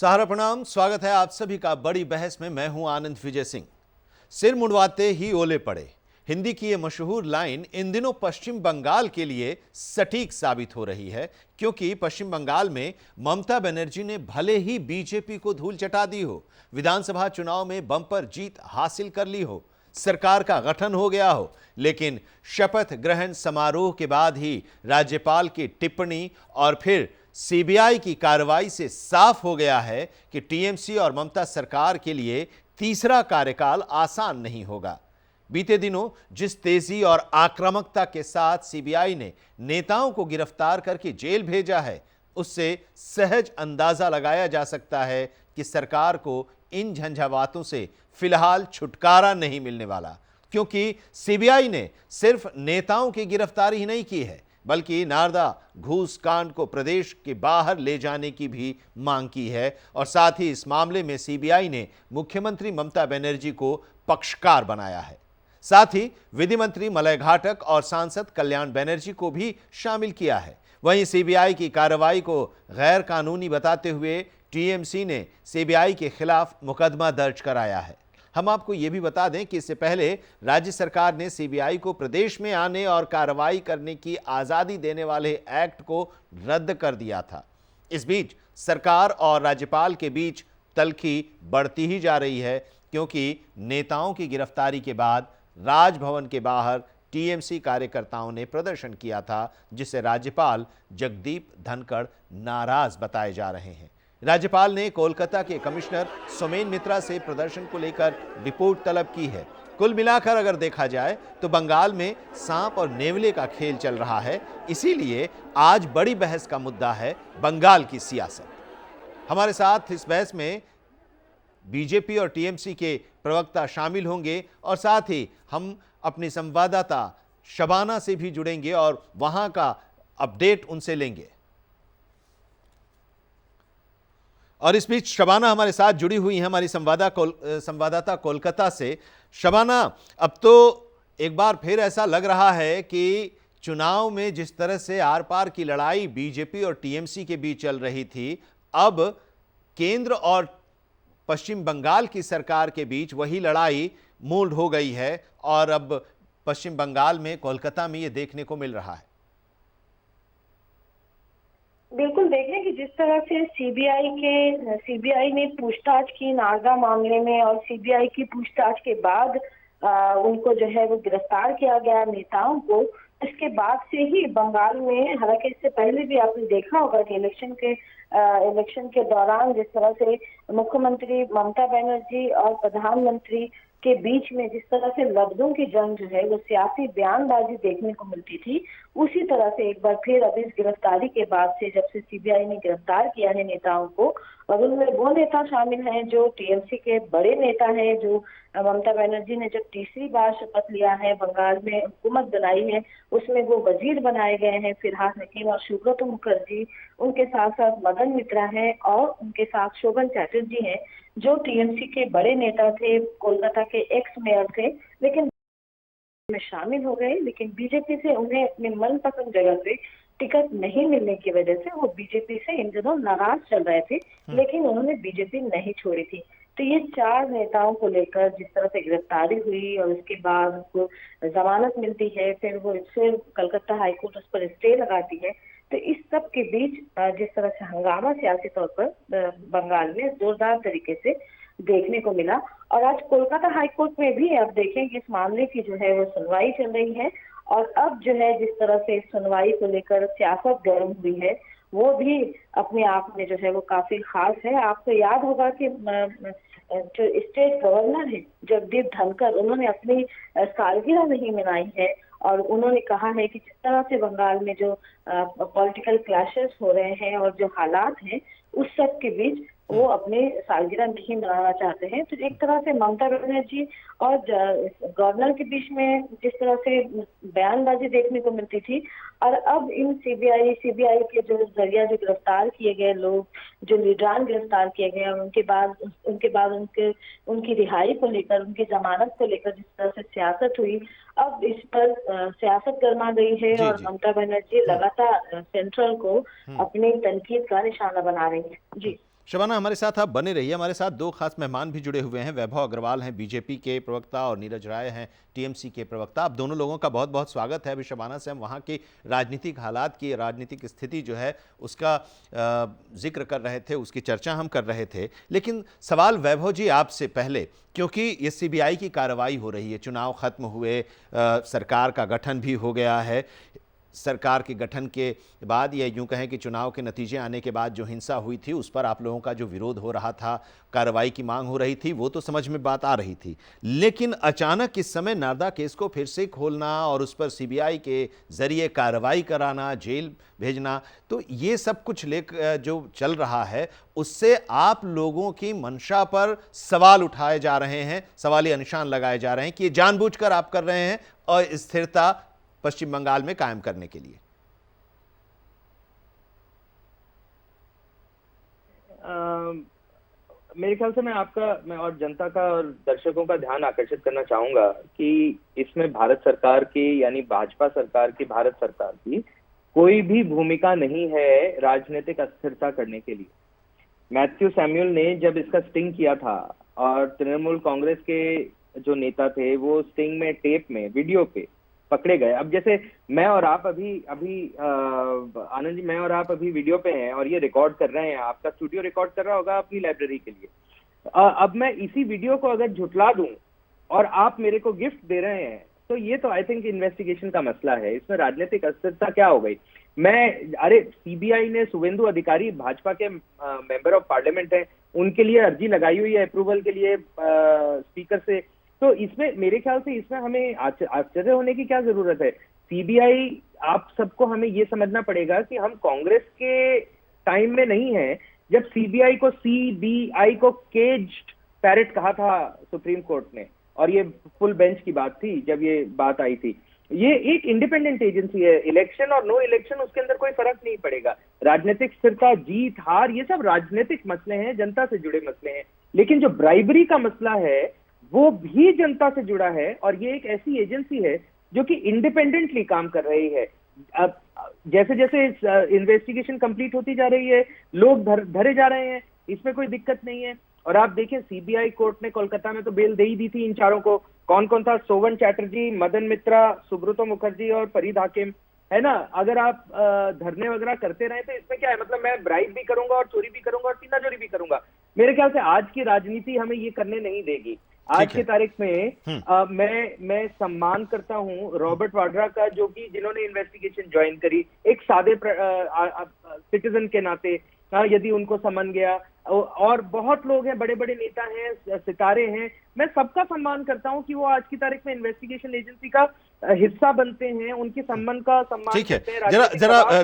सहारा प्रणाम। स्वागत है आप सभी का बड़ी बहस में। मैं हूं आनंद विजय सिंह। सिर मुंडवाते ही ओले पड़े, हिंदी की यह मशहूर लाइन इन दिनों पश्चिम बंगाल के लिए सटीक साबित हो रही है, क्योंकि पश्चिम बंगाल में ममता बनर्जी ने भले ही बीजेपी को धूल चटा दी हो, विधानसभा चुनाव में बम्पर जीत हासिल कर ली हो, सरकार का गठन हो गया हो, लेकिन शपथ ग्रहण समारोह के बाद ही राज्यपाल की टिप्पणी और फिर सीबीआई की कार्रवाई से साफ हो गया है कि टीएमसी और ममता सरकार के लिए तीसरा कार्यकाल आसान नहीं होगा। बीते दिनों जिस तेजी और आक्रामकता के साथ सीबीआई ने नेताओं को गिरफ्तार करके जेल भेजा है, उससे सहज अंदाजा लगाया जा सकता है कि सरकार को इन झंझावातों से फिलहाल छुटकारा नहीं मिलने वाला, क्योंकि सीबीआई ने सिर्फ नेताओं की गिरफ्तारी ही नहीं की है, बल्कि नारदा घूस कांड को प्रदेश के बाहर ले जाने की भी मांग की है। और साथ ही इस मामले में सीबीआई ने मुख्यमंत्री ममता बनर्जी को पक्षकार बनाया है। साथ ही विधि मंत्री मलय घाटक और सांसद कल्याण बनर्जी को भी शामिल किया है। वहीं सीबीआई की कार्रवाई को गैर कानूनी बताते हुए टीएमसी ने सीबीआई के खिलाफ मुकदमा दर्ज कराया है। हम आपको यह भी बता दें कि इससे पहले राज्य सरकार ने सीबीआई को प्रदेश में आने और कार्रवाई करने की आजादी देने वाले एक्ट को रद्द कर दिया था। इस बीच सरकार और राज्यपाल के बीच तल्खी बढ़ती ही जा रही है, क्योंकि नेताओं की गिरफ्तारी के बाद राजभवन के बाहर टीएमसी कार्यकर्ताओं ने प्रदर्शन किया था, जिसे राज्यपाल जगदीप धनखड़ नाराज बताए जा रहे हैं। राज्यपाल ने कोलकाता के कमिश्नर सोमेन मित्रा से प्रदर्शन को लेकर रिपोर्ट तलब की है। कुल मिलाकर अगर देखा जाए तो बंगाल में सांप और नेवले का खेल चल रहा है, इसीलिए आज बड़ी बहस का मुद्दा है बंगाल की सियासत। हमारे साथ इस बहस में बीजेपी और टीएमसी के प्रवक्ता शामिल होंगे और साथ ही हम अपनी संवाददाता शबाना से भी जुड़ेंगे और वहां का अपडेट उनसे लेंगे। और इस बीच शबाना हमारे साथ जुड़ी हुई हैं, हमारी संवाददाता कोलकाता से। शबाना, अब तो एक बार फिर ऐसा लग रहा है कि चुनाव में जिस तरह से आर पार की लड़ाई बीजेपी और टीएमसी के बीच चल रही थी, अब केंद्र और पश्चिम बंगाल की सरकार के बीच वही लड़ाई मोल्ड हो गई है और अब पश्चिम बंगाल में, कोलकाता में ये देखने को मिल रहा है। बिल्कुल, देखें कि जिस तरह से सीबीआई ने पूछताछ की नारदा मामले में और सीबीआई की पूछताछ के बाद उनको जो है वो गिरफ्तार किया गया नेताओं को। इसके बाद से ही बंगाल में, हालांकि इससे पहले भी आपने देखा होगा कि इलेक्शन के दौरान जिस तरह से मुख्यमंत्री ममता बनर्जी और प्रधानमंत्री के बीच में जिस तरह से लफ्जों की जंग जो है वो सियासी बयानबाजी देखने को मिलती थी, उसी तरह से एक बार फिर अब इस गिरफ्तारी के बाद से, जब से सीबीआई ने गिरफ्तार किया है नेताओं को, और उनमें वो नेता शामिल हैं जो टीएमसी के बड़े नेता हैं, जो ममता बनर्जी ने जब तीसरी बार शपथ लिया है, बंगाल में हुकूमत बनाई है, उसमें वो वजीर बनाए गए हैं फिरहाद हकीम और सुब्रत मुखर्जी, उनके साथ साथ मदन मित्रा है और उनके साथ शोभन चैटर्जी हैं, जो टीएमसी के बड़े नेता थे, कोलकाता के एक्स मेयर थे, लेकिन में शामिल हो गए। लेकिन बीजेपी से उन्हें अपने मनपसंद जगह पे टिकट नहीं मिलने की वजह से वो बीजेपी से इन दिनों नाराज चल रहे थे, लेकिन उन्होंने बीजेपी नहीं छोड़ी थी। तो ये चार नेताओं को लेकर जिस तरह से गिरफ्तारी हुई और उसके बाद उनको जमानत मिलती है, फिर कलकत्ता हाईकोर्ट उस पर स्टे लगाती है, तो इस सब के बीच जिस तरह से हंगामा सियासी तौर पर बंगाल में जोरदार तरीके से देखने को मिला। और आज कोलकाता हाईकोर्ट में भी आप देखें कि इस मामले की जो है वो सुनवाई चल रही है, और अब जो है जिस तरह से इस सुनवाई को लेकर सियासत गर्म हुई है, वो भी अपने आप में जो है वो काफी खास है। आपको याद होगा कि जो स्टेट गवर्नर है जगदीप धनखड़, उन्होंने अपनी सालगिरह नहीं मनाई है और उन्होंने कहा है कि जिस तरह से बंगाल में जो पॉलिटिकल क्लैशेस हो रहे हैं और जो हालात हैं, उस सब के बीच वो अपने सालगिरह नहीं मनाना चाहते हैं। तो एक तरह से ममता बनर्जी और गवर्नर के बीच में जिस तरह से बयानबाजी देखने को मिलती थी, और अब इन सीबीआई के जो जरिया जो गिरफ्तार किए गए लोग, जो लीडरान गिरफ्तार किए गए, और उनके बाद उनकी रिहाई को लेकर, उनकी जमानत को लेकर जिस तरह से सियासत हुई, अब इस पर सियासत गर्मा गई है और ममता बनर्जी लगातार सेंट्रल को अपनी तनकीद का निशाना बना रही है। जी शबाना, हमारे साथ आप बने रहिए। हमारे साथ दो खास मेहमान भी जुड़े हुए हैं। वैभव अग्रवाल हैं बीजेपी के प्रवक्ता और नीरज राय हैं टीएमसी के प्रवक्ता। आप दोनों लोगों का बहुत बहुत स्वागत है। अभी शबाना से हम वहाँ की राजनीतिक हालात की, राजनीतिक स्थिति जो है उसका जिक्र कर रहे थे, उसकी चर्चा हम कर रहे थे। लेकिन सवाल वैभव जी आपसे पहले, क्योंकि ये सीबीआई की कार्रवाई हो रही है, चुनाव खत्म हुए, सरकार का गठन भी हो गया है। सरकार के गठन के बाद, या यूं कहें कि चुनाव के नतीजे आने के बाद जो हिंसा हुई थी उस पर आप लोगों का जो विरोध हो रहा था, कार्रवाई की मांग हो रही थी, वो तो समझ में बात आ रही थी। लेकिन अचानक इस समय नारदा केस को फिर से खोलना और उस पर सीबीआई के जरिए कार्रवाई कराना, जेल भेजना, तो ये सब कुछ जो चल रहा है उससे आप लोगों की मंशा पर सवाल उठाए जा रहे हैं, सवालिया निशान लगाए जा रहे हैं कि ये जानबूझकर आप कर रहे हैं और स्थिरता पश्चिम बंगाल में कायम करने के लिए। मेरे ख्याल से मैं और जनता का और दर्शकों का ध्यान आकर्षित करना चाहूंगा कि इसमें भारत सरकार की, यानी भाजपा सरकार की, भारत सरकार की कोई भी भूमिका नहीं है राजनीतिक अस्थिरता करने के लिए। मैथ्यू सैमुअल ने जब इसका स्टिंग किया था और तृणमूल कांग्रेस के जो नेता थे वो स्टिंग में, टेप में, वीडियो पे पकड़े गए। अब जैसे मैं और आप अभी आनंद जी, मैं और आप अभी वीडियो पे हैं और ये रिकॉर्ड कर रहे हैं, आपका स्टूडियो रिकॉर्ड कर रहा होगा अपनी लाइब्रेरी के लिए। अब मैं इसी वीडियो को अगर झुठला दूं और आप मेरे को गिफ्ट दे रहे हैं, तो ये तो आई थिंक इन्वेस्टिगेशन का मसला है। इसमें राजनीतिक अस्थिरता क्या हो गई? अरे सीबीआई ने शुवेंदु अधिकारी, भाजपा के मेंबर ऑफ पार्लियामेंट है, उनके लिए अर्जी लगाई हुई है अप्रूवल के लिए स्पीकर से। तो इसमें मेरे ख्याल से इसमें हमें आश्चर्य होने की क्या जरूरत है? सीबीआई, आप सबको हमें ये समझना पड़ेगा कि हम कांग्रेस के टाइम में नहीं है जब सीबीआई को केज्ड पैरेट कहा था सुप्रीम कोर्ट ने, और ये फुल बेंच की बात थी जब ये बात आई थी। ये एक इंडिपेंडेंट एजेंसी है। इलेक्शन और नो इलेक्शन, उसके अंदर कोई फर्क नहीं पड़ेगा। राजनीतिक स्थिरता, जीत हार, ये सब राजनीतिक मसले हैं, जनता से जुड़े मसले हैं। लेकिन जो ब्राइबरी का मसला है वो भी जनता से जुड़ा है, और ये एक ऐसी एजेंसी है जो कि इंडिपेंडेंटली काम कर रही है। अब जैसे जैसे इन्वेस्टिगेशन कंप्लीट होती जा रही है, लोग धरे जा रहे हैं, इसमें कोई दिक्कत नहीं है। और आप देखिए, सीबीआई कोर्ट ने कोलकाता में तो बेल दे ही दी थी इन चारों को। कौन कौन था? सोवन चैटर्जी, मदन मित्रा, सुब्रतो मुखर्जी और फरीद हाकिम, है ना। अगर आप धरने वगैरह करते रहे तो इसमें क्या है? मतलब मैं ब्राइब भी करूंगा और चोरी भी करूंगा और सीना चोरी भी करूंगा। मेरे ख्याल से आज की राजनीति हमें ये करने नहीं देगी। आज की तारीख में मैं सम्मान करता हूं रॉबर्ट वाड्रा का, जो कि जिन्होंने इन्वेस्टिगेशन ज्वाइन करी, एक सादे सिटीजन के नाते। यदि उनको समन गया, और बहुत लोग हैं, बड़े बड़े नेता हैं, सितारे हैं, मैं सबका सम्मान करता हूं कि वो आज की तारीख में इन्वेस्टिगेशन एजेंसी का हिस्सा बनते हैं, उनकी सम्मान ठीक है। करते हैं। जरा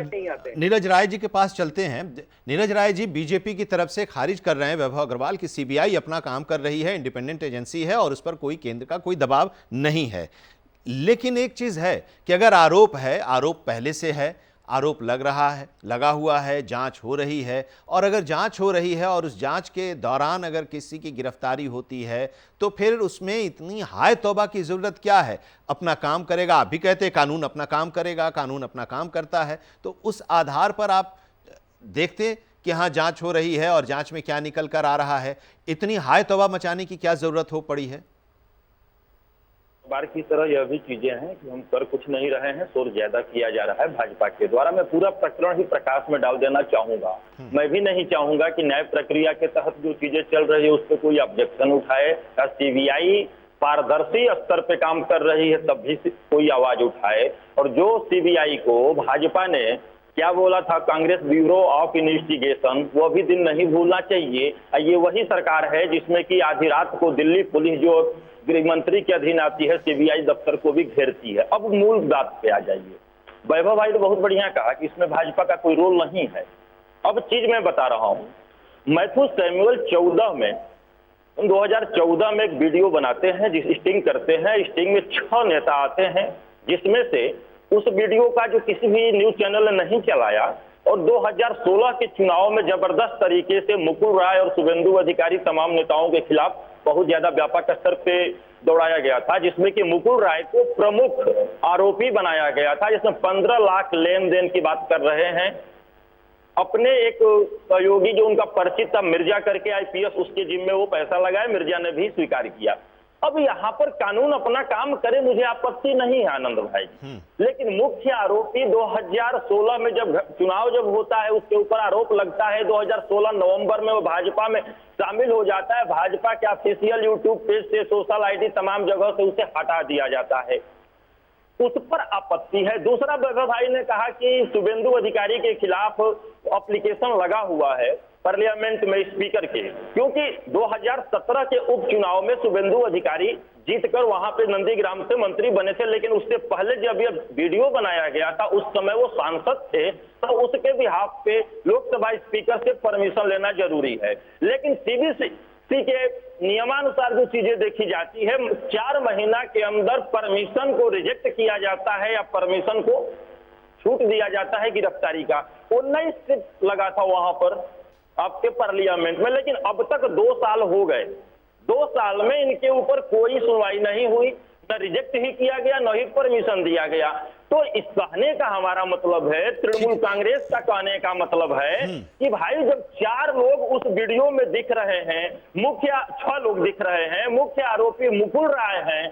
नीरज राय जी के पास चलते हैं। नीरज राय जी, बीजेपी की तरफ से खारिज कर रहे हैं वैभव अग्रवाल की सीबीआई अपना काम कर रही है, इंडिपेंडेंट एजेंसी है और उस पर कोई केंद्र का कोई दबाव नहीं है। लेकिन एक चीज है कि अगर आरोप है, आरोप पहले से है, आरोप लगा हुआ है, जांच हो रही है, और अगर जांच हो रही है और उस जांच के दौरान अगर किसी की गिरफ्तारी होती है तो फिर उसमें इतनी हाय तौबा की जरूरत क्या है? अपना काम करेगा, आप भी कहते हैं कानून अपना काम करेगा, कानून अपना काम करता है, तो उस आधार पर आप देखते कि हाँ जांच हो रही है और जांच में क्या निकल कर आ रहा है, इतनी हाय तौबा मचाने की क्या जरूरत हो पड़ी है? बार की तरह यह भी चीजें हैं कि हम कर कुछ नहीं रहे हैं, शोर ज्यादा किया जा रहा है भाजपा के द्वारा। मैं पूरा प्रकरण ही प्रकाश में डाल देना चाहूंगा। मैं भी नहीं चाहूंगा कि न्याय प्रक्रिया के तहत जो चीजें चल रही है उस पर कोई ऑब्जेक्शन उठाए, या सीबीआई पारदर्शी स्तर पे काम कर रही है तब भी कोई आवाज उठाए। और जो सीबीआई को भाजपा ने क्या बोला था, कांग्रेस ब्यूरो ऑफ इन्वेस्टिगेशन, वो भी दिन नहीं भूलना चाहिए। ये वही सरकार है जिसमें कि आधी रात को दिल्ली पुलिस, जो गृह मंत्री के अधीन आती है, सीबीआई दफ्तर को भी घेरती है। अब मूल बात पे आ जाइए। वैभव भाई ने बहुत बढ़िया कहा कि इसमें भाजपा का कोई रोल नहीं है। अब चीज मैं बता रहा हूँ, मैथ्यू सैमुअल 2014 में एक वीडियो बनाते हैं, स्टिंग करते हैं। स्टिंग में 6 नेता आते हैं, जिसमें से उस वीडियो का जो किसी भी न्यूज चैनल ने नहीं चलाया, और 2016 के चुनाव में जबरदस्त तरीके से मुकुल राय और शुवेंदु अधिकारी तमाम नेताओं के खिलाफ बहुत ज्यादा व्यापक स्तर पे दौड़ाया गया था, जिसमें कि मुकुल राय को प्रमुख आरोपी बनाया गया था, जिसमें 15 लाख लेन देन की बात कर रहे हैं। अपने एक सहयोगी जो उनका परिचित था मिर्जा करके आईपीएस, उसके जिम्मे वो पैसा लगाए, मिर्जा ने भी स्वीकार किया। अब यहाँ पर कानून अपना काम करे, मुझे आपत्ति नहीं है आनंद भाई, लेकिन मुख्य आरोपी 2016 में जब चुनाव जब होता है उसके ऊपर आरोप लगता है, 2016 नवंबर में वो भाजपा में शामिल हो जाता है, भाजपा के ऑफिशियल यूट्यूब पेज से, सोशल आईडी तमाम जगह से उसे हटा दिया जाता है, उस पर आपत्ति है। दूसरा वैभव भाई ने कहा कि शुभेंदु अधिकारी के खिलाफ एप्लीकेशन लगा हुआ है पार्लियामेंट में स्पीकर के, क्योंकि 2017 के उपचुनाव में शुभेंदु अधिकारी जीतकर वहां पे नंदीग्राम से मंत्री बने थे, लेकिन उससे पहले जब यह वीडियो बनाया गया था उस समय वो सांसद थे, तो उसके बिहाफ पे लोकसभा स्पीकर से परमिशन लेना जरूरी है। लेकिन सीबीसी के नियमानुसार जो चीजें देखी जाती है, 4 महीना के अंदर परमिशन को रिजेक्ट किया जाता है या परमिशन को छूट दिया जाता है गिरफ्तारी का। 19 सिर्फ लगा था वहां पर आपके पार्लियामेंट में, लेकिन अब तक 2 साल हो गए, 2 साल में इनके ऊपर कोई सुनवाई नहीं हुई, न रिजेक्ट ही किया गया, न ही परमिशन दिया गया। तो इस कहने का हमारा मतलब है, तृणमूल कांग्रेस का कहने का मतलब है कि भाई जब 4 लोग उस वीडियो में दिख रहे हैं, 6 लोग दिख रहे हैं, मुख्य आरोपी मुकुल राय हैं,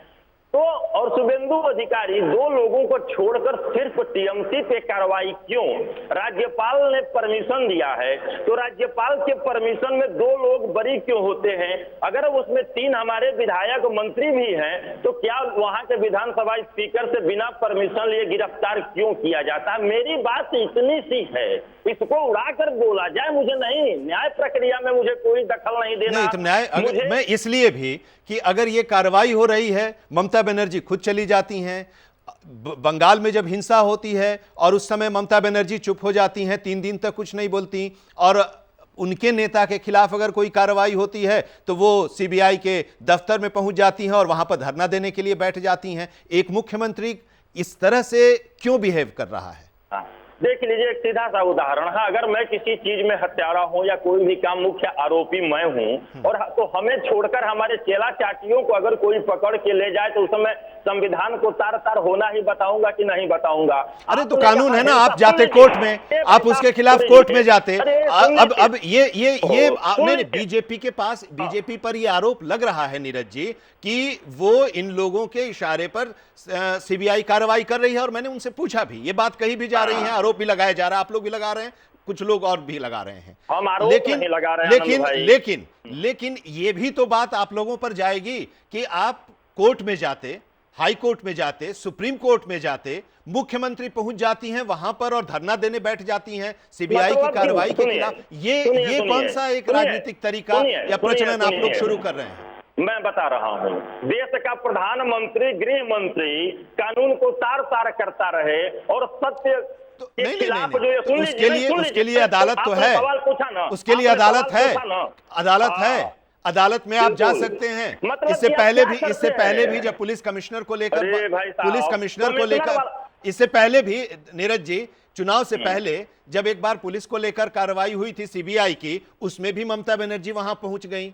तो और शुभेंदु अधिकारी 2 लोगों को छोड़कर सिर्फ टीएमसी पे कार्रवाई क्यों? राज्यपाल ने परमिशन दिया है, तो राज्यपाल के परमिशन में 2 लोग बरी क्यों होते हैं? अगर उसमें 3 हमारे विधायक मंत्री भी हैं, तो क्या वहां के विधानसभा स्पीकर से बिना परमिशन लिए गिरफ्तार क्यों किया जाता है? मेरी बात इतनी सी है, इसको उड़ाकर बोला जाए, मुझे नहीं, न्याय प्रक्रिया में मुझे कोई दखल नहीं देना। नहीं तो न्याय मैं इसलिए भी कि अगर ये कार्रवाई हो रही है, ममता बनर्जी खुद चली जाती हैं, बंगाल में जब हिंसा होती है और उस समय ममता बनर्जी चुप हो जाती हैं, 3 दिन तक कुछ नहीं बोलती, और उनके नेता के खिलाफ अगर कोई कार्रवाई होती है तो वो सीबीआई के दफ्तर में पहुंच जाती हैं और वहां पर धरना देने के लिए बैठ जाती हैं। एक मुख्यमंत्री इस तरह से क्यों बिहेव कर रहा है? देख लीजिए, एक सीधा सा उदाहरण है, अगर मैं किसी चीज में हत्यारा हूं या कोई भी काम मुख्य आरोपी मैं हूं, और तो हमें छोड़कर हमारे चेला चाटियों को अगर कोई पकड़ के ले जाए तो उस समय संविधान को तार तार होना ही बताऊंगा कि नहीं बताऊंगा? अरे तो कानून है ना, आप जाते कोर्ट में, आप उसके खिलाफ कोर्ट में जाते। अब ये नहीं, बीजेपी के पास, बीजेपी पर ये आरोप लग रहा है नीरज जी कि वो इन लोगों के इशारे पर सीबीआई कार्रवाई कर रही है, और मैंने उनसे पूछा भी, ये बात कही भी जा रही है, आरोप भी लगाया जा रहा है, आप लोग भी लगा रहे हैं, कुछ लोग और भी लगा रहे हैं, हम आरोप नहीं लगा रहे हैं, लेकिन ये भी तो बात आप लोगों पर जाएगी कि आप कोर्ट में जाते, हाई कोर्ट में जाते, सुप्रीम कोर्ट में जाते, मुख्यमंत्री पहुंच जाती हैं वहां पर और धरना देने बैठ जाती हैं सीबीआई की कार्रवाई के खिलाफ। ये कौन सा एक राजनीतिक तरीका या प्रचलन आप लोग शुरू कर रहे हैं? मैं बता रहा हूं, देश का प्रधानमंत्री, गृह मंत्री कानून को तार तार करता रहे और सत्य तो उसके लिए अदालत तो है, सवाल पूछा ना, उसके लिए अदालत है, अदालत है, अदालत में आप जा सकते हैं। इससे पहले भी जब पुलिस कमिश्नर को लेकर इससे पहले भी नीरज जी, चुनाव से पहले जब एक बार पुलिस को लेकर कार्रवाई हुई थी सीबीआई की, उसमें भी ममता बनर्जी वहां पहुंच गई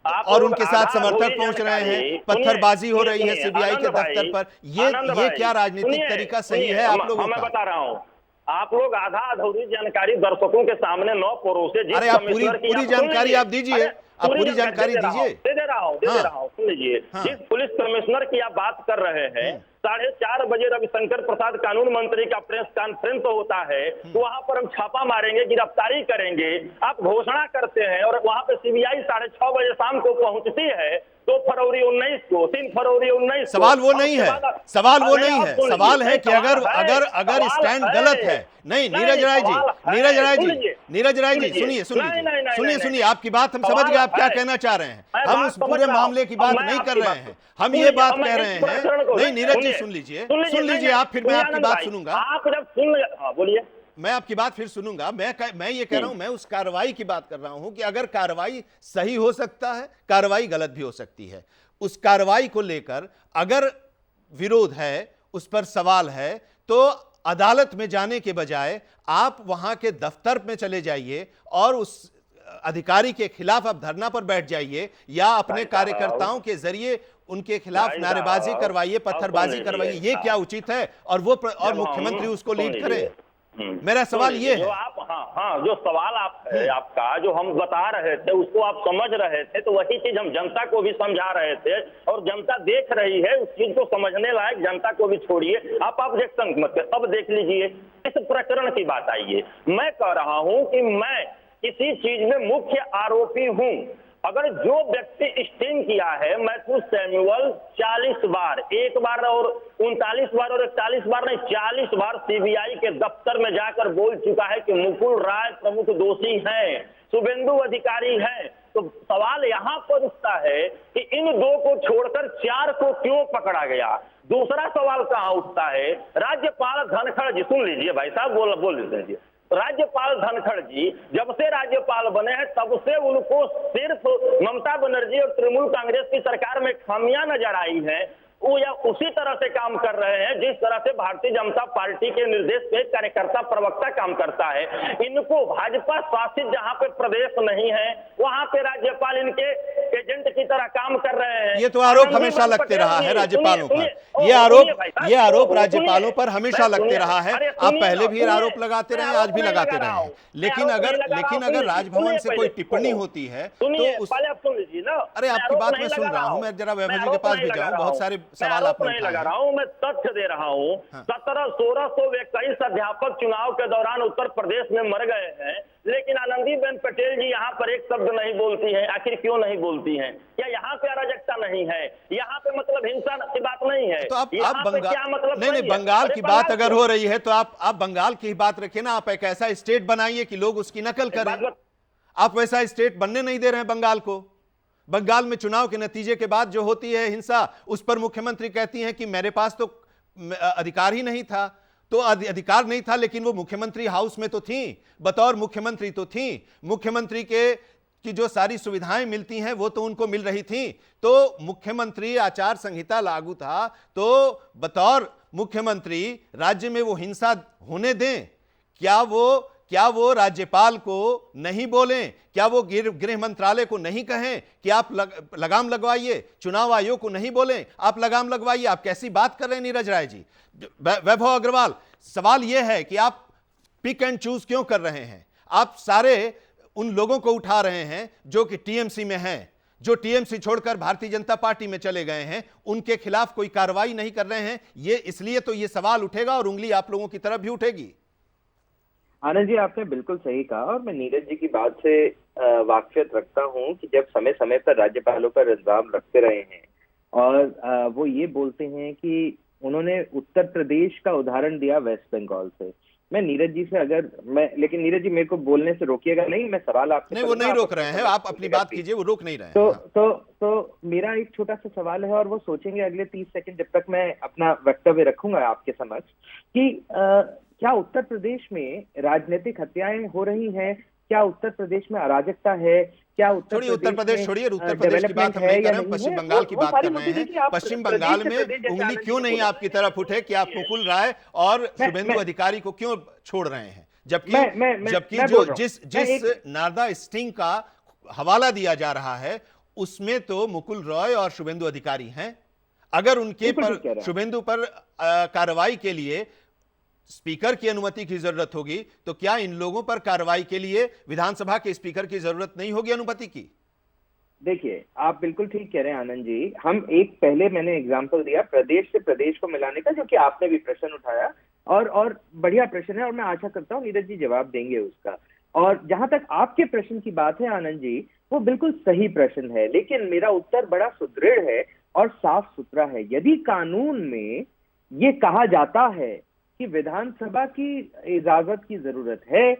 और उनके साथ समर्थक पहुंच रहे हैं, पत्थरबाजी हो रही है सीबीआई के दफ्तर पर। ये क्या राजनीतिक तरीका सही है आप लोगों का? मैं बता रहा हूं, आप लोग आधा अधूरी जानकारी दर्शकों के सामने न परोसे। अरे आप पूरी जानकारी आप दीजिए, आप पूरी जानकारी दीजिए। दे दे रहा हूं, सुन लीजिए। जिस पुलिस कमिश्नर की आप बात कर रहे हैं, 4:30 बजे रविशंकर प्रसाद कानून मंत्री का प्रेस कॉन्फ्रेंस होता है, तो वहां पर हम छापा मारेंगे, गिरफ्तारी करेंगे, आप घोषणा करते हैं, और वहां पे सीबीआई 6:30 बजे शाम को पहुंचती है, 2 फरवरी 19 को, 3 फरवरी 19 को। सवाल वो नहीं है, सवाल सवाल है कि अगर स्टैंड गलत है। नहीं, नीरज राय जी सुनिए, आपकी बात हम समझ गए, आप क्या कहना चाह रहे हैं। हम उस पूरे मामले की बात नहीं कर रहे हैं, हम ये बात कह रहे हैं। नहीं नीरज जी, सुन लीजिए आप, फिर मैं आपकी बात सुनूंगा। आप जब बोलिए, मैं आपकी बात फिर सुनूंगा। मैं ये कह रहा हूं, मैं उस कार्रवाई की बात कर रहा हूं कि अगर कार्रवाई सही हो सकता है, कार्रवाई गलत भी हो सकती है। उस कार्रवाई को लेकर अगर विरोध है, उस पर सवाल है, तो अदालत में जाने के बजाय आप वहां के दफ्तर में चले जाइए और उस अधिकारी के खिलाफ आप धरना पर बैठ जाइए, या अपने कार्यकर्ताओं के जरिए उनके खिलाफ नारेबाजी करवाइए, पत्थरबाजी करवाइए। ये क्या उचित है? और मुख्यमंत्री उसको लीड करे? मेरा सवाल ये है। हाँ, जो सवाल आपका जो हम बता रहे थे उसको आप समझ रहे थे, तो वही चीज हम जनता को भी समझा रहे थे और जनता देख रही है। उस चीज को समझने लायक जनता को भी छोड़िए, आप ऑब्जेक्शन मत कर। अब देख लीजिए इस प्रकरण की बात आई है। मैं कह रहा हूं कि मैं किसी चीज में मुख्य आरोपी हूं। अगर जो व्यक्ति स्टिंग किया है मैथ्यू सैमुअल 40 बार, एक बार और 39 बार और 41 बार नहीं, 40 बार सीबीआई के दफ्तर में जाकर बोल चुका है कि मुकुल राय प्रमुख दोषी हैं, शुभेंदु अधिकारी हैं। तो सवाल यहाँ पर उठता है कि इन दो को छोड़कर 4 को क्यों पकड़ा गया। दूसरा सवाल कहाँ उठता है, राज्यपाल धनखड़ जी, सुन लीजिए भाई साहब, बोल दीजिए। राज्यपाल धनखड़ जी जब से राज्यपाल बने हैं तब से उनको सिर्फ ममता बनर्जी और तृणमूल कांग्रेस की सरकार में खामियां नजर आई हैं। वो या उसी तरह से काम कर रहे हैं जिस तरह से भारतीय जनता पार्टी के निर्देश पे कार्यकर्ता प्रवक्ता काम करता है। इनको भाजपा शासित जहां पे प्रदेश नहीं है वहां पे राज्यपाल इनके एजेंट की तरह काम कर रहे हैं। ये तो आरोप हमेशा लगते रहा है राज्यपालों पर, ये आरोप राज्यपालों पर हमेशा लगते रहा है। आप पहले भी आरोप लगाते रहे, आज भी लगाते रहे हैं। लेकिन अगर राजभवन से कोई टिप्पणी होती है तो पहले आप सुन लीजिए ना। अरे आपकी बात मैं सुन रहा हूं, मैं जरा वैभव जी के पास भी जाऊं, बहुत सारे सवाल आपने नहीं लगा रहा हूं, मैं तथ्य दे रहा हूं। 1700-1621 अध्यापक चुनाव के दौरान उत्तर प्रदेश में मर गए हैं, लेकिन आनंदीबेन पटेल जी यहाँ पर एक शब्द नहीं बोलती हैं। आखिर क्यों नहीं बोलती हैं? क्या यहाँ पे अराजकता नहीं है? यहाँ पे मतलब हिंसा की बात नहीं है? तो आप बंगाल, क्या मतलब नहीं बंगाल की बात अगर हो रही है तो आप बंगाल की बात रखिए ना। आप एक ऐसा स्टेट बनाइए कि लोग उसकी नकल करें। आप वैसा स्टेट बनने नहीं दे रहे हैं बंगाल को। बंगाल में चुनाव के नतीजे के बाद जो होती है हिंसा, उस पर मुख्यमंत्री कहती हैं कि मेरे पास तो अधिकार ही नहीं था। तो अधिकार नहीं था लेकिन वो मुख्यमंत्री हाउस में तो थी, बतौर मुख्यमंत्री तो थी। मुख्यमंत्री की जो सारी सुविधाएं मिलती हैं वो तो उनको मिल रही थी। तो मुख्यमंत्री आचार संहिता लागू था, तो बतौर मुख्यमंत्री राज्य में वो हिंसा होने दें? क्या वो राज्यपाल को नहीं बोलें? क्या वो गृह मंत्रालय को नहीं कहें कि आप लगाम लगवाइए? चुनाव आयोग को नहीं बोलें आप लगाम लगवाइए? आप कैसी बात कर रहे हैं नीरज राय जी? वैभव अग्रवाल, सवाल यह है कि आप पिक एंड चूज क्यों कर रहे हैं? आप सारे उन लोगों को उठा रहे हैं जो कि टीएमसी में हैं, जो टीएमसी छोड़कर भारतीय जनता पार्टी में चले गए हैं, उनके खिलाफ कोई कार्रवाई नहीं कर रहे हैं। ये इसलिए तो ये सवाल उठेगा और उंगली आप लोगों की तरफ भी उठेगी। आनंद जी, आपने बिल्कुल सही कहा और मैं नीरज जी की बात से वाकफियत रखता हूं कि जब समय समय पर राज्यपालों पर इल्जाम रखते रहे हैं और वो ये बोलते हैं कि उन्होंने उत्तर प्रदेश का उदाहरण दिया वेस्ट बंगाल से। मैं नीरज जी से लेकिन नीरज जी मेरे को बोलने से रोकिएगा नहीं, मैं सवाल आपसे नहीं, वो नहीं रोक रहे हैं, आप अपनी बात कीजिए, वो रोक नहीं रहे हैं। तो मेरा एक छोटा सा सवाल है और वो सोचेंगे अगले 30 सेकंड जब तक मैं अपना वक्तव्य रखूंगा आपके समक्ष कि क्या उत्तर प्रदेश में राजनीतिक हत्याएं हो रही हैं? क्या उत्तर प्रदेश में अराजकता है? क्या उत्तर प्रदेश छोड़िए, उत्तर प्रदेश की बात हम नहीं कर रहे हैं, पश्चिम बंगाल की बात कर रहे हैं। पश्चिम बंगाल में उंगली क्यों नहीं आपकी तरफ उठे कि आप मुकुल राय और शुभेंदु अधिकारी को क्यों छोड़ रहे हैं? जबकि जो जिस नारदा स्टिंग का हवाला दिया जा रहा है उसमें तो मुकुल रॉय और शुभेंदु अधिकारी हैं। अगर उनके पर, शुभेंदु पर कार्रवाई के लिए स्पीकर की अनुमति की जरूरत होगी तो क्या इन लोगों पर कार्रवाई के लिए विधानसभा के स्पीकर की जरूरत नहीं होगी अनुमति की? देखिए, आप बिल्कुल ठीक कह रहे हैं आनंद जी। हम एक पहले मैंने एग्जांपल दिया प्रदेश से प्रदेश को मिलाने का, जो कि आपने भी प्रश्न उठाया और बढ़िया प्रश्न है और मैं आशा करता हूं नीरज जी जवाब देंगे उसका। और जहां तक आपके प्रश्न की बात है आनंद जी, वो बिल्कुल सही प्रश्न है, लेकिन मेरा उत्तर बड़ा सुदृढ़ है और साफ सुथरा है। यदि कानून में ये कहा जाता है कि विधानसभा की इजाजत की जरूरत है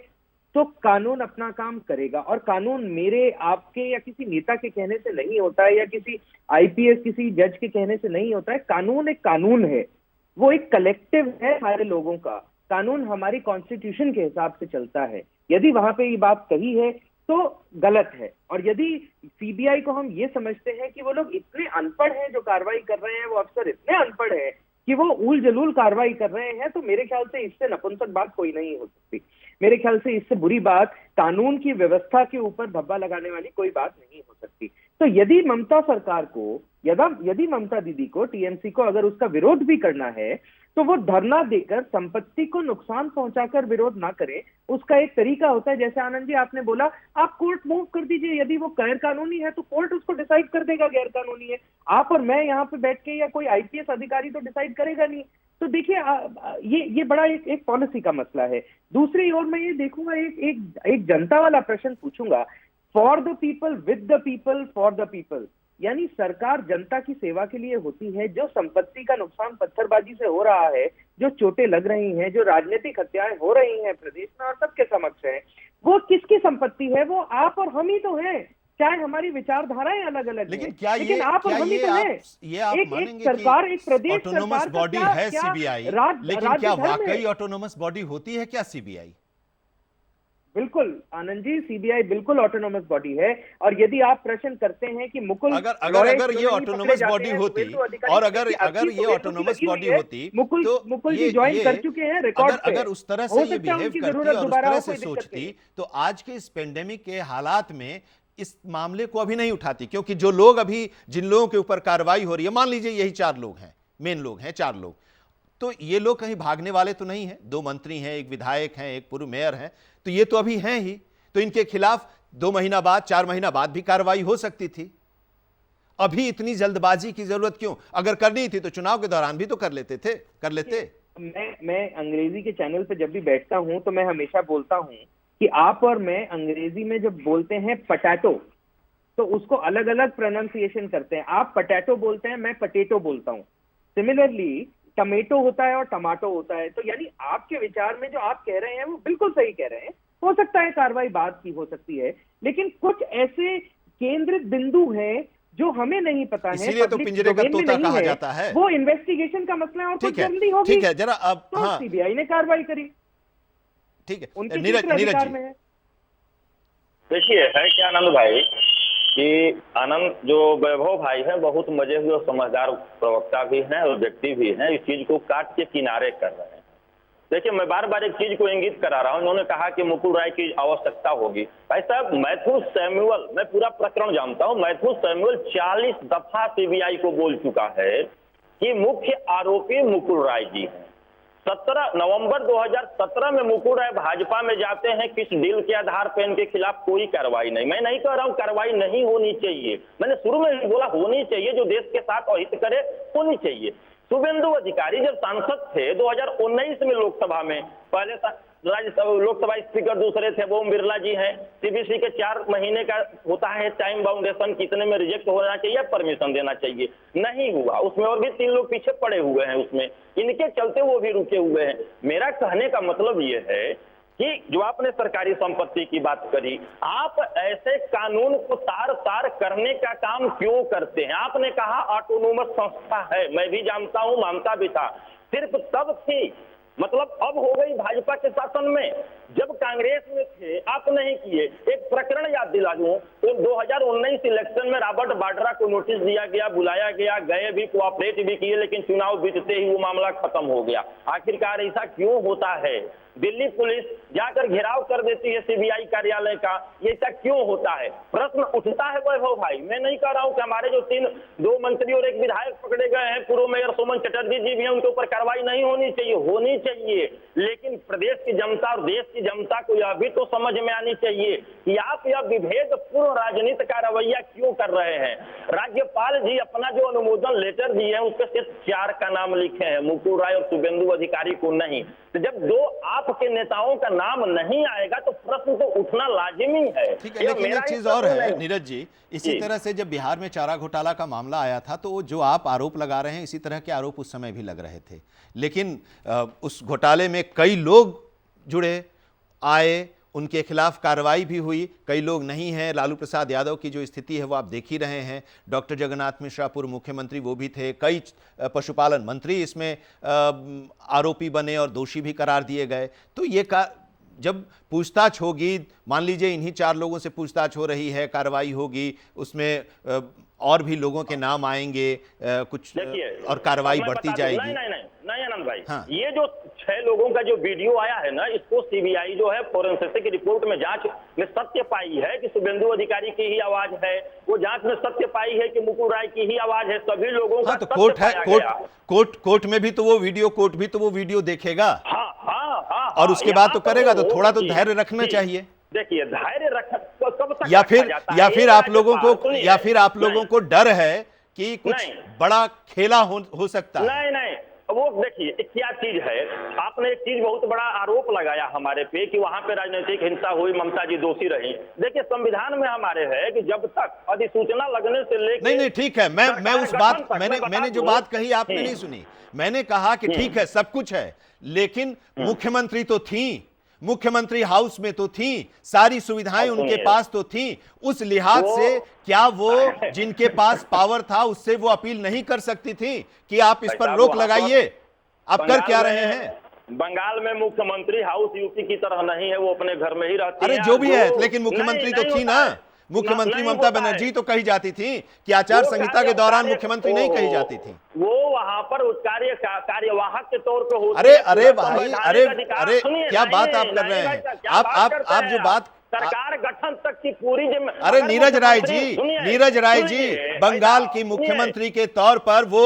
तो कानून अपना काम करेगा। और कानून मेरे, आपके या किसी नेता के कहने से नहीं होता है या किसी आईपीएस किसी जज के कहने से नहीं होता है। कानून एक कानून है, वो एक कलेक्टिव है सारे लोगों का। कानून हमारी कॉन्स्टिट्यूशन के हिसाब से चलता है। यदि वहां पे ये बात कही है तो गलत है। और यदि सीबीआई को हम ये समझते हैं कि वो लोग इतने अनपढ़ हैं जो कार्रवाई कर रहे हैं, वो अफसर इतने अनपढ़ हैं कि वो उल जलूल कार्रवाई कर रहे हैं, तो मेरे ख्याल से इससे नपुंसक बात कोई नहीं हो सकती। मेरे ख्याल से इससे बुरी बात कानून की व्यवस्था के ऊपर धब्बा लगाने वाली कोई बात नहीं हो सकती। तो यदि ममता सरकार को यदि ममता दीदी को, टीएमसी को अगर उसका विरोध भी करना है तो वो धरना देकर संपत्ति को नुकसान पहुंचाकर विरोध ना करे। उसका एक तरीका होता है, जैसे आनंद जी आपने बोला, आप कोर्ट मूव कर दीजिए। यदि वो गैर कानूनी है तो कोर्ट उसको डिसाइड कर देगा गैर कानूनी है। आप और मैं यहाँ पे बैठ के या कोई आईपीएस अधिकारी तो डिसाइड करेगा नहीं। तो देखिए ये बड़ा एक पॉलिसी का मसला है। दूसरी ओर मैं ये देखूंगा, एक जनता वाला प्रश्न पूछूंगा, for the people, with the people, for the people. यानी सरकार जनता की सेवा के लिए होती है। जो संपत्ति का नुकसान पत्थरबाजी से हो रहा है, जो चोटें लग रही हैं, जो राजनीतिक हत्याएं हो रही हैं प्रदेश में और सबके समक्ष है, वो किसकी संपत्ति है? वो आप और हम ही तो हैं। चाहे हमारी विचारधाराएं अलग अलग लेकिन आप और हम ही तो हैं। मानेंगे सरकार, कि एक प्रदेश ऑटोनोमस सरकार का बॉडी है सीबीआई, लेकिन क्या वाकई ऑटोनोमस बॉडी होती है क्या सीबीआई? बिल्कुल आनंद जी, सीबीआई बिल्कुल ऑटोनोमस बॉडी है। और यदि आप प्रश्न करते हैं कि मुकुल, अगर ये ऑटोनोमस बॉडी होती और अगर ये ऑटोनोमस बॉडी होती तो मुकुल जी ज्वाइन कर चुके हैं रिकॉर्ड पे। अगर उस तरह से ये बिहेव करती और उस तरह से सोचती तो आज के इस पेंडेमिक के हालात में इस मामले को अभी नहीं उठाती। क्योंकि जो लोग अभी, जिन लोगों के ऊपर कार्रवाई हो रही है, मान लीजिए यही 4 लोग हैं, मेन लोग हैं 4 लोग, तो ये लोग कहीं भागने वाले तो नहीं हैं। 2 मंत्री हैं, एक विधायक हैं, एक पूर्व मेयर हैं, तो ये तो अभी हैं ही। तो इनके खिलाफ 2 महीना बाद, 4 महीना बाद भी कार्रवाई हो सकती थी। अभी इतनी जल्दबाजी की जरूरत क्यों? अगर करनी थी तो चुनाव के दौरान भी तो कर लेते। मैं अंग्रेजी के चैनल पे जब भी बैठता हूं तो मैं हमेशा बोलता हूं कि आप और मैं अंग्रेजी में जब बोलते हैं पटैटो तो उसको अलग अलग प्रोनाउंसिएशन करते हैं। आप पटैटो बोलते हैं, मैं पटेटो बोलता हूं। सिमिलरली टमेटो होता है और टमाटो होता है। तो यानी आपके विचार में जो आप कह रहे हैं वो बिल्कुल सही कह रहे हैं। हो सकता है कार्रवाई बाद की हो सकती है, लेकिन कुछ ऐसे केंद्रित बिंदु हैं जो हमें नहीं पता है, इसीलिए तो पिंजरे का तोता कहा जाता है। वो इन्वेस्टिगेशन का मसला है और कुछ जल्दी होगी। ठीक है, जरा अब तो सीबीआई ने कार्रवाई करी, ठीक है। उनके नीरज जी, देखिए है क्या आनंद भाई कि आनंद जो वैभव भाई हैं बहुत मजे हुए और समझदार प्रवक्ता भी हैं और व्यक्ति भी हैं। इस चीज को काट के किनारे कर रहे हैं। देखिए मैं बार बार एक चीज को इंगित करा रहा हूं। उन्होंने कहा कि मुकुल राय की आवश्यकता होगी। भाई साहब, मैथ्यू सैमुअल, मैं पूरा प्रकरण जानता हूं, मैथ्यू सैमुअल 40 दफा सीबीआई को बोल चुका है कि मुख्य आरोपी मुकुल राय जी हैं। 17 नवंबर 2017 में मुकुल राय भाजपा में जाते हैं। किस डील के आधार पर इनके खिलाफ कोई कार्रवाई नहीं। मैं नहीं कह रहा हूं कार्रवाई नहीं होनी चाहिए, मैंने शुरू में ही बोला होनी चाहिए। जो देश के साथ अहित करे होनी चाहिए। शुभेंदु अधिकारी जब सांसद थे 2019 में लोकसभा में, पहले राज्यसभा लोकसभा स्पीकर दूसरे थे वो ओम बिरला जी हैं। सीबीसी के 4 महीने का होता है टाइम बाउंडेशन, कितने में रिजेक्ट होना चाहिए, परमिशन देना चाहिए, नहीं हुआ। उसमें और भी 3 लोग पीछे पड़े हुए हैं उसमें, इनके चलते वो भी रुके हुए हैं। मेरा कहने का मतलब ये है कि जो आपने सरकारी संपत्ति की बात करी, आप ऐसे कानून को तार तार करने का काम क्यों करते हैं? आपने कहा ऑटोनोमस संस्था है, मैं भी जानता हूं, मानता भी था, सिर्फ तब थी, मतलब अब हो गई भाजपा के शासन में। जब कांग्रेस में थे आप नहीं किए। एक प्रकरण याद दिला दूं तो 2019 इलेक्शन में रॉबर्ट वाड्रा को नोटिस दिया गया, बुलाया गया, गए भी, कोऑपरेट भी किए, लेकिन चुनाव बीतते ही वो मामला खत्म हो गया। आखिरकार ऐसा क्यों होता है? दिल्ली पुलिस जाकर घेराव कर देती है सीबीआई कार्यालय का, ये ऐसा क्यों होता है? प्रश्न उठता है वैभव भाई। मैं नहीं कह रहा हूं कि हमारे जो 2 मंत्री और 1 विधायक पकड़े गए हैं, पूर्व मेयर सुमन चटर्जी जी भी हैं, उनके ऊपर कार्रवाई नहीं होनी चाहिए, होनी चाहिए। लेकिन प्रदेश की जनता और देश की जनता को यह भी तो समझ में आनी चाहिए कि आप यह विभेदपूर्ण राजनीति का रवैया क्यों कर रहे हैं। राज्यपाल जी अपना जो अनुमोदन लेटर दिए हैं उसके सिर्फ 4 का नाम लिखे हैं, मुकुल राय और शुभेंदु अधिकारी को नहीं। तो जब 2 आपके नेताओं का नाम नहीं आएगा तो प्रश्न तो उठना लाजिमी है। ठीक है, लेकिन एक चीज और है नीरज जी, इसी तरह से जब बिहार में चारा घोटाला का मामला आया था तो जो आप आरोप लगा रहे हैं इसी तरह के आरोप उस समय भी लग रहे थे। लेकिन उस घोटाले में कई लोग जुड़े, आए, उनके खिलाफ कार्रवाई भी हुई, कई लोग नहीं हैं। लालू प्रसाद यादव की जो स्थिति है वो आप देख ही रहे हैं। डॉक्टर जगन्नाथ मिश्रा पूर्व मुख्यमंत्री वो भी थे। कई पशुपालन मंत्री इसमें आरोपी बने और दोषी भी करार दिए गए। तो ये जब पूछताछ होगी, मान लीजिए इन्हीं 4 लोगों से पूछताछ हो रही है, कार्रवाई होगी, उसमें और भी लोगों के नाम आएंगे, कुछ और कार्रवाई बढ़ती जाएगी। नहीं आनंद भाई, हाँ। ये जो 6 लोगों का जो वीडियो आया है ना, इसको सीबीआई जो है फोरेंसिक रिपोर्ट में जांच में सत्य पाई है कि शुभेंदु अधिकारी की ही आवाज है। वो जांच में सत्य पाई है कि मुकुल राय की ही आवाज है। सभी लोगों का हाँ, तो कोर्ट है, कोर्ट में भी तो वो वीडियो देखेगा। हाँ, और उसके बाद तो करेगा, तो थोड़ा तो धैर्य रखना चाहिए। देखिए, धैर्य रख कब तक या फिर आप लोगों को डर है कि कुछ बड़ा खेला हो सकता है। नहीं, वो देखिए क्या चीज है। आपने एक चीज बहुत बड़ा आरोप लगाया हमारे पे कि वहां पे राजनीतिक हिंसा हुई, ममता जी दोषी रही। देखिए, संविधान में हमारे है कि जब तक अधिसूचना लगने से लेकर नहीं ठीक है, मैं उस बात मैंने जो बात कही आपने नहीं सुनी। मैंने कहा कि ठीक है, सब कुछ है, लेकिन मुख्यमंत्री तो थी, मुख्यमंत्री हाउस में तो थी, सारी सुविधाएं उनके पास तो थी। उस लिहाज से क्या वो जिनके पास पावर था उससे वो अपील नहीं कर सकती थी कि आप इस पर रोक लगाइए? आप कर क्या रहे हैं? बंगाल में मुख्यमंत्री हाउस यूपी की तरह नहीं है, वो अपने घर में ही रहती है। अरे जो भी है, लेकिन मुख्यमंत्री तो थी ना। मुख्यमंत्री ममता बनर्जी तो कही जाती थी कि आचार संहिता के दौरान मुख्यमंत्री नहीं कही जाती थी। वो वहां पर कार्यवाहक के तौर पे होती अरे भाई, अरे क्या बात आप कर रहे हैं? आप जो बात सरकार गठन तक की पूरी अरे नीरज राय जी बंगाल की मुख्यमंत्री के तौर पर वो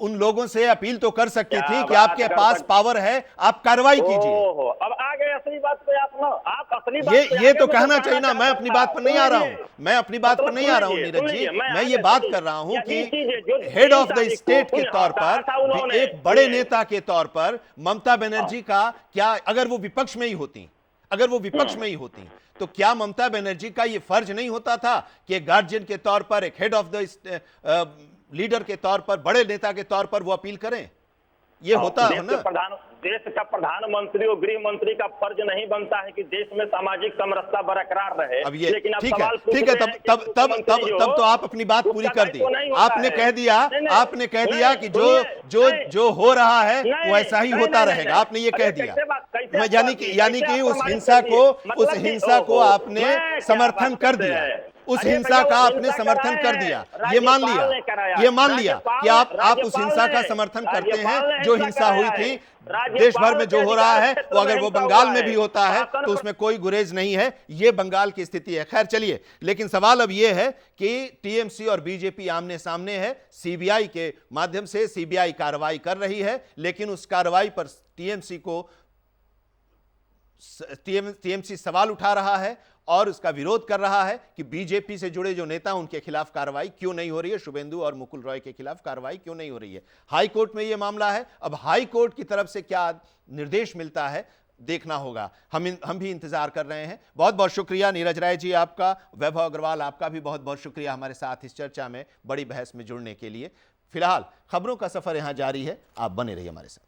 उन लोगों से अपील तो कर सकती थी कि आपके पास पावर है, आप कार्रवाई कीजिए। अब आ गए असली बात पे आप असली बात ये तो कहना चाहिए ना। मैं अपनी बात पर नहीं आ रहा हूं, नीरज जी। मैं ये बात कर रहा हूं कि हेड ऑफ द स्टेट के तौर पर, एक बड़े नेता के तौर पर ममता बनर्जी का क्या, अगर वो विपक्ष में ही होती तो क्या ममता बनर्जी का यह फर्ज नहीं होता था कि एक गार्जियन के तौर पर, एक हेड ऑफ द लीडर के तौर पर, बड़े नेता के तौर पर वो अपील करें? ये होता है ना। देश का प्रधानमंत्री और गृह मंत्री का फर्ज नहीं बनता है कि देश में सामाजिक समरसता बरकरार रहे। अब ये लेकिन ठीक है, तब तो आप अपनी बात पूरी कर दी। आपने कह दिया कि जो हो रहा है वो ऐसा ही होता रहेगा। आपने ये कह दिया, यानी कि उस हिंसा को आपने समर्थन कर दिया। उस हिंसा का आपने समर्थन कर दिया। ये मान लिया कि आप उस हिंसा का समर्थन करते हैं जो हिंसा हुई थी। देश भर में जो हो रहा है वो अगर वो बंगाल में भी होता है तो उसमें कोई गुरेज नहीं है। ये बंगाल की स्थिति है। खैर चलिए, लेकिन सवाल अब ये है कि टीएमसी और बीजेपी आमने सामने है। सीबीआई के माध्यम से सीबीआई कार्रवाई कर रही है, लेकिन उस कार्रवाई पर टीएमसी सवाल उठा रहा है और उसका विरोध कर रहा है कि बीजेपी से जुड़े जो नेता उनके खिलाफ कार्रवाई क्यों नहीं हो रही है, शुभेंदु और मुकुल रॉय के खिलाफ कार्रवाई क्यों नहीं हो रही है। हाई कोर्ट में यह मामला है। अब हाई कोर्ट की तरफ से क्या निर्देश मिलता है देखना होगा। हम भी इंतजार कर रहे हैं। बहुत बहुत शुक्रिया नीरज राय जी आपका, वैभव अग्रवाल आपका भी बहुत बहुत शुक्रिया हमारे साथ इस चर्चा में, बड़ी बहस में जुड़ने के लिए। फिलहाल खबरों का सफर यहां जारी है, आप बने रहिए हमारे साथ।